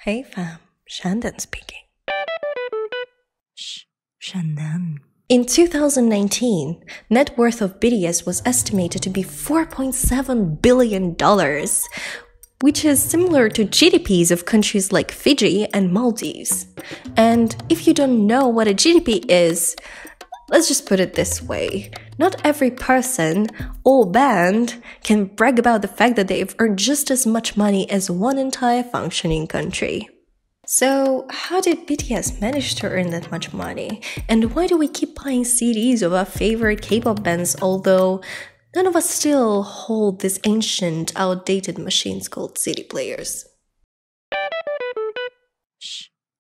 Hey fam, Shan speaking. Shan. In 2019, net worth of BTS was estimated to be $4.7 billion, which is similar to GDPs of countries like Fiji and Maldives. And if you don't know what a GDP is, let's just put it this way. Not every person or band can brag about the fact that they've earned just as much money as one entire functioning country. So, how did BTS manage to earn that much money? And why do we keep buying CDs of our favorite K-pop bands, although none of us still hold these ancient, outdated machines called CD players?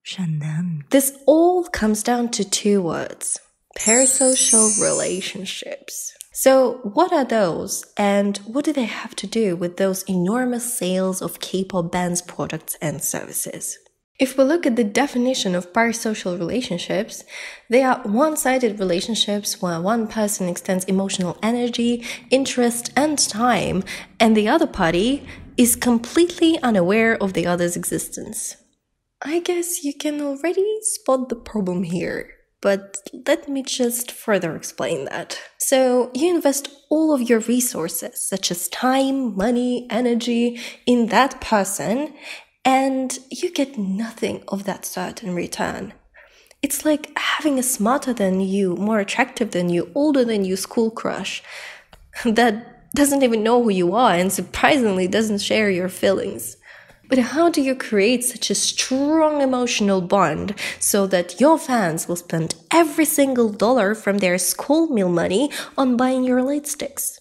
Shan. This all comes down to two words: parasocial relationships. So, what are those, and what do they have to do with those enormous sales of K-pop bands' products and services? If we look at the definition of parasocial relationships, they are one-sided relationships where one person extends emotional energy, interest, and time, and the other party is completely unaware of the other's existence. I guess you can already spot the problem here, but let me just further explain that. So, you invest all of your resources, such as time, money, energy, in that person, and you get nothing of that sort in return. It's like having a smarter than you, more attractive than you, older than you school crush that doesn't even know who you are and surprisingly doesn't share your feelings. But how do you create such a strong emotional bond so that your fans will spend every single dollar from their school meal money on buying your light sticks?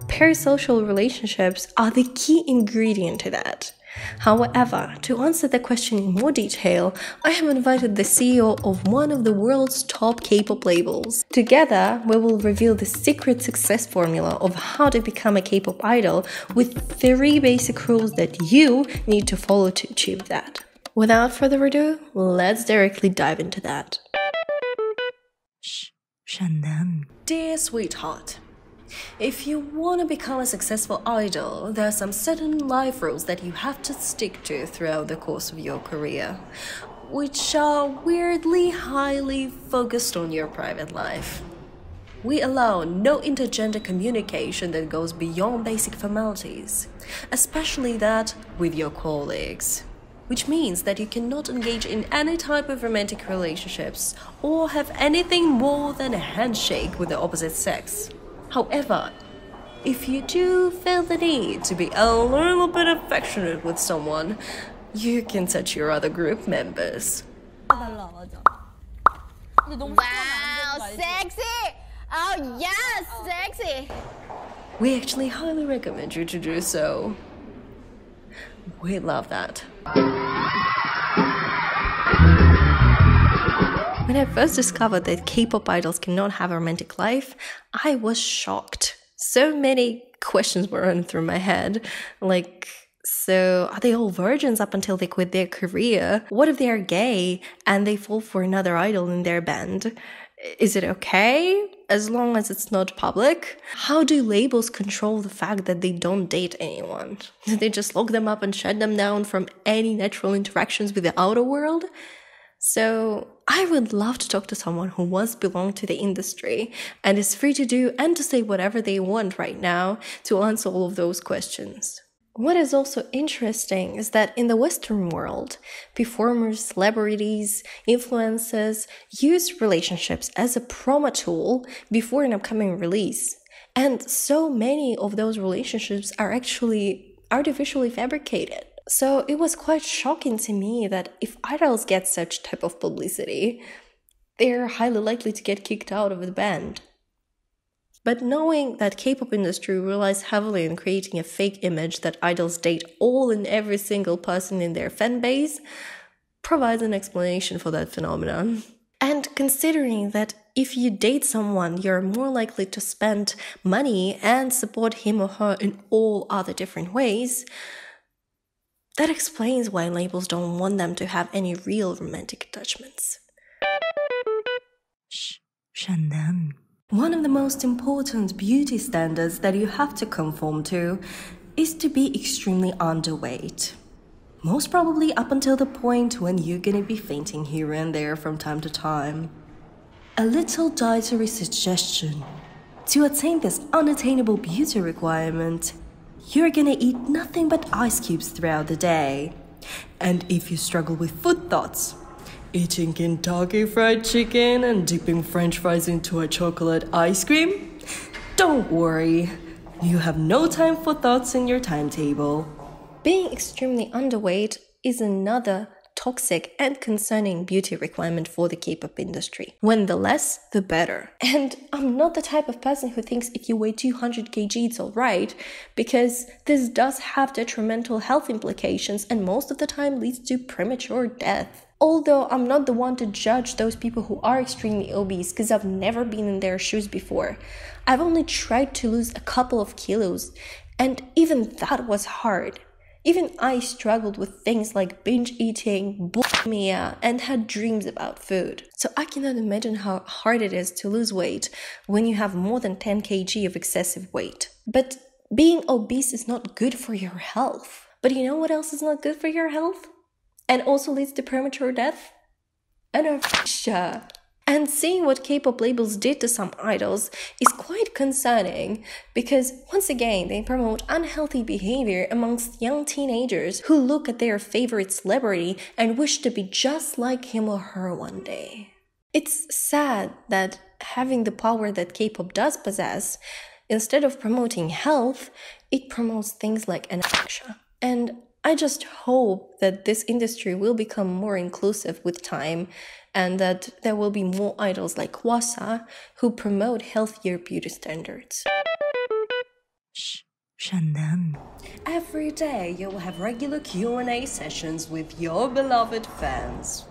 Parasocial relationships are the key ingredient to that. However, to answer the question in more detail, I have invited the CEO of one of the world's top K-pop labels. Together, we will reveal the secret success formula of how to become a K-pop idol with 3 basic rules that you need to follow to achieve that. Without further ado, let's directly dive into that. Shan. Dear sweetheart, if you want to become a successful idol, there are some certain life rules that you have to stick to throughout the course of your career, which are weirdly highly focused on your private life. We allow no intergender communication that goes beyond basic formalities, especially that with your colleagues. Which means that you cannot engage in any type of romantic relationships or have anything more than a handshake with the opposite sex. However, if you do feel the need to be a little bit affectionate with someone, you can touch your other group members. Wow, sexy! Oh yes, sexy! We actually highly recommend you to do so. We love that. When I first discovered that K-pop idols cannot have a romantic life, I was shocked. So many questions were running through my head, like, so are they all virgins up until they quit their career? What if they are gay and they fall for another idol in their band? Is it okay as long as it's not public? How do labels control the fact that they don't date anyone? Do they just lock them up and shut them down from any natural interactions with the outer world? So I would love to talk to someone who once belonged to the industry and is free to do and to say whatever they want right now to answer all of those questions. What is also interesting is that in the Western world, performers, celebrities, influencers use relationships as a promo tool before an upcoming release. And so many of those relationships are actually artificially fabricated. So it was quite shocking to me that if idols get such type of publicity, they're highly likely to get kicked out of the band. But knowing that K-pop industry relies heavily on creating a fake image that idols date all and every single person in their fan base provides an explanation for that phenomenon. And considering that if you date someone, you're more likely to spend money and support him or her in all other different ways, that explains why labels don't want them to have any real romantic attachments. Shan. One of the most important beauty standards that you have to conform to is to be extremely underweight. Most probably up until the point when you're gonna be fainting here and there from time to time. A little dietary suggestion. To attain this unattainable beauty requirement, you're gonna eat nothing but ice cubes throughout the day. And if you struggle with food thoughts, eating Kentucky Fried Chicken and dipping French fries into a chocolate ice cream, don't worry, you have no time for thoughts in your timetable. Being extremely underweight is another toxic and concerning beauty requirement for the K-pop industry. When the less, the better. And I'm not the type of person who thinks if you weigh 200 kg it's alright, because this does have detrimental health implications and most of the time leads to premature death. Although I'm not the one to judge those people who are extremely obese because I've never been in their shoes before. I've only tried to lose a couple of kilos, and even that was hard. Even I struggled with things like binge eating, bulimia, and had dreams about food. So I cannot imagine how hard it is to lose weight when you have more than 10 kg of excessive weight. But being obese is not good for your health. But you know what else is not good for your health? And also leads to premature death? Anorexia. And seeing what K-pop labels did to some idols is quite concerning because, once again, they promote unhealthy behavior amongst young teenagers who look at their favorite celebrity and wish to be just like him or her one day. It's sad that having the power that K-pop does possess, instead of promoting health, it promotes things like anorexia. And I just hope that this industry will become more inclusive with time and that there will be more idols like Wasa who promote healthier beauty standards. Shan. Every day you will have regular Q&A sessions with your beloved fans.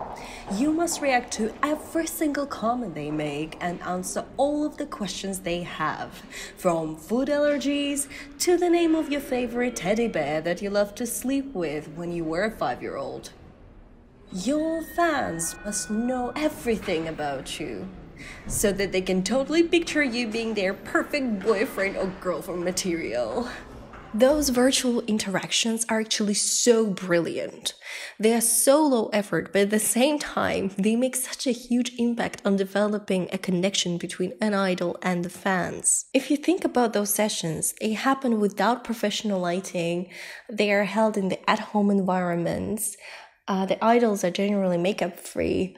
You must react to every single comment they make and answer all of the questions they have, from food allergies to the name of your favorite teddy bear that you loved to sleep with when you were a 5-year-old. Your fans must know everything about you, so that they can totally picture you being their perfect boyfriend or girlfriend material. Those virtual interactions are actually so brilliant. They are so low effort, but at the same time, they make such a huge impact on developing a connection between an idol and the fans. If you think about those sessions, they happen without professional lighting, they are held in the at-home environments, the idols are generally makeup-free,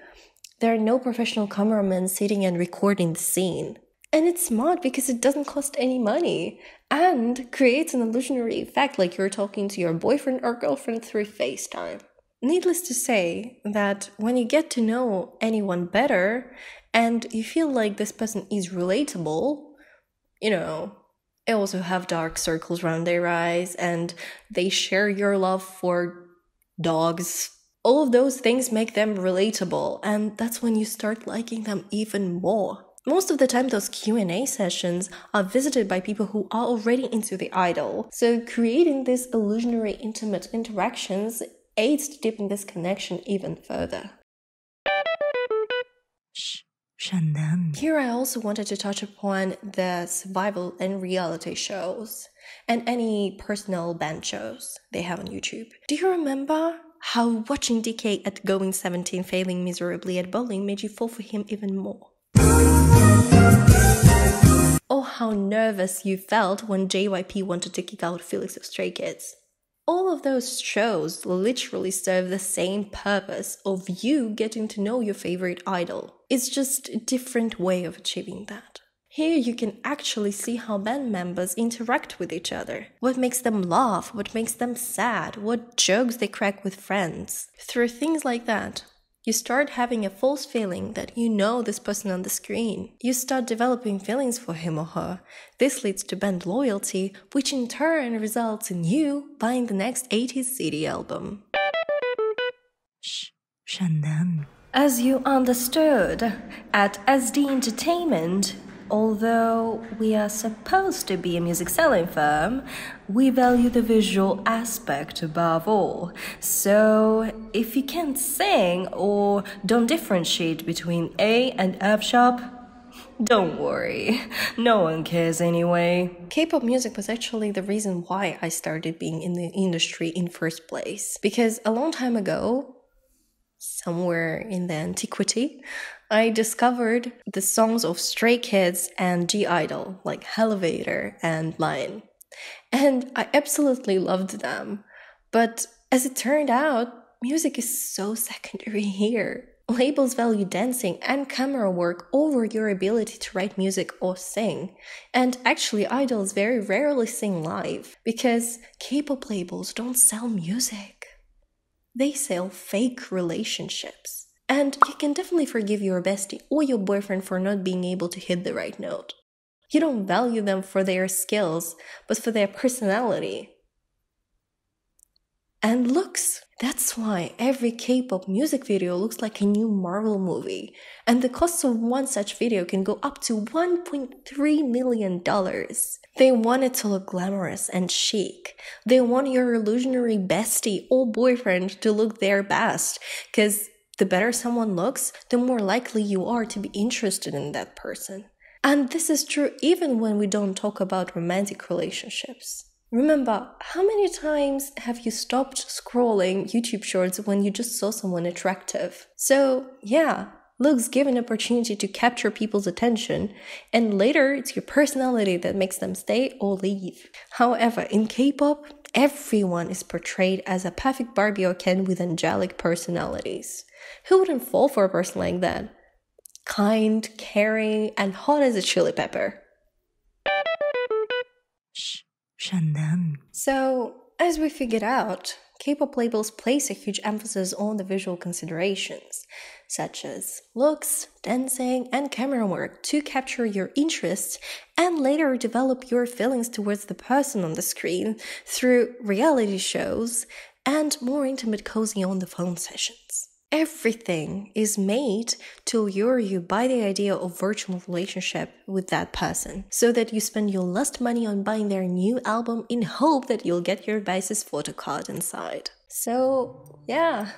there are no professional cameramen sitting and recording the scene. And it's smart because it doesn't cost any money and creates an illusionary effect like you're talking to your boyfriend or girlfriend through FaceTime. Needless to say that when you get to know anyone better and you feel like this person is relatable, they also have dark circles around their eyes and they share your love for dogs. All of those things make them relatable, and that's when you start liking them even more. Most of the time, those Q&A sessions are visited by people who are already into the idol. So creating these illusionary intimate interactions aids to deepen this connection even further. Shan. Here I also wanted to touch upon the survival and reality shows and any personal band shows they have on YouTube. Do you remember how watching DK at going 17 failing miserably at bowling made you fall for him even more? Or how nervous you felt when JYP wanted to kick out Felix of Stray Kids. All of those shows literally serve the same purpose of you getting to know your favorite idol. It's just a different way of achieving that. Here you can actually see how band members interact with each other. What makes them laugh, what makes them sad, what jokes they crack with friends. Through things like that, you start having a false feeling that you know this person on the screen. You start developing feelings for him or her. This leads to band loyalty, which in turn results in you buying the next 80s CD album. Shan. As you understood, at SD Entertainment, although we are supposed to be a music selling firm, we value the visual aspect above all. So if you can't sing or don't differentiate between A and F sharp, Don't worry, no one cares anyway. K-pop music was actually the reason why I started being in the industry in first place. Because a long time ago, somewhere in the antiquity, I discovered the songs of Stray Kids and G-Idol, like Elevator and Mine. And I absolutely loved them. But as it turned out, music is so secondary here. Labels value dancing and camera work over your ability to write music or sing. And actually, idols very rarely sing live because K-pop labels don't sell music. They sell fake relationships. And you can definitely forgive your bestie or your boyfriend for not being able to hit the right note. You don't value them for their skills, but for their personality and looks. That's why every K-pop music video looks like a new Marvel movie, and the cost of one such video can go up to $1.3 million. They want it to look glamorous and chic. They want your illusionary bestie or boyfriend to look their best, because the better someone looks, the more likely you are to be interested in that person. And this is true even when we don't talk about romantic relationships. Remember, how many times have you stopped scrolling YouTube shorts when you just saw someone attractive? So, yeah, looks give an opportunity to capture people's attention, and later it's your personality that makes them stay or leave. However, in K-pop, everyone is portrayed as a perfect Barbie or Ken with angelic personalities. Who wouldn't fall for a person like that? Kind, caring, and hot as a chili pepper. Shh, Shan. So, as we figured out, K-pop labels place a huge emphasis on the visual considerations, such as looks, dancing, and camera work to capture your interests and later develop your feelings towards the person on the screen through reality shows and more intimate cozy on-the-phone sessions. Everything is made to lure you by the idea of virtual relationship with that person, so that you spend your last money on buying their new album in hope that you'll get your bice's photo card inside. So, yeah,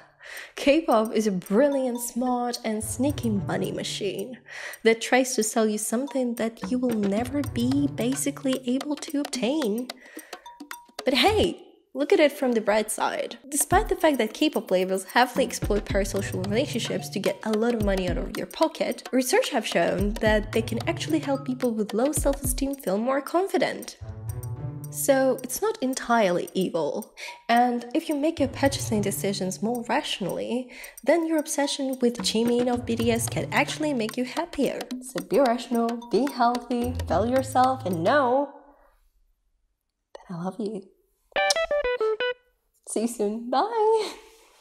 K-pop is a brilliant, smart, and sneaky money machine that tries to sell you something that you will never be basically able to obtain. But hey, look at it from the bright side. Despite the fact that K-pop labels heavily exploit parasocial relationships to get a lot of money out of your pocket, research have shown that they can actually help people with low self-esteem feel more confident. So it's not entirely evil. And if you make your purchasing decisions more rationally, then your obsession with Jimin of BTS can actually make you happier. So be rational, be healthy, value yourself, and know that I love you. See you soon. Bye.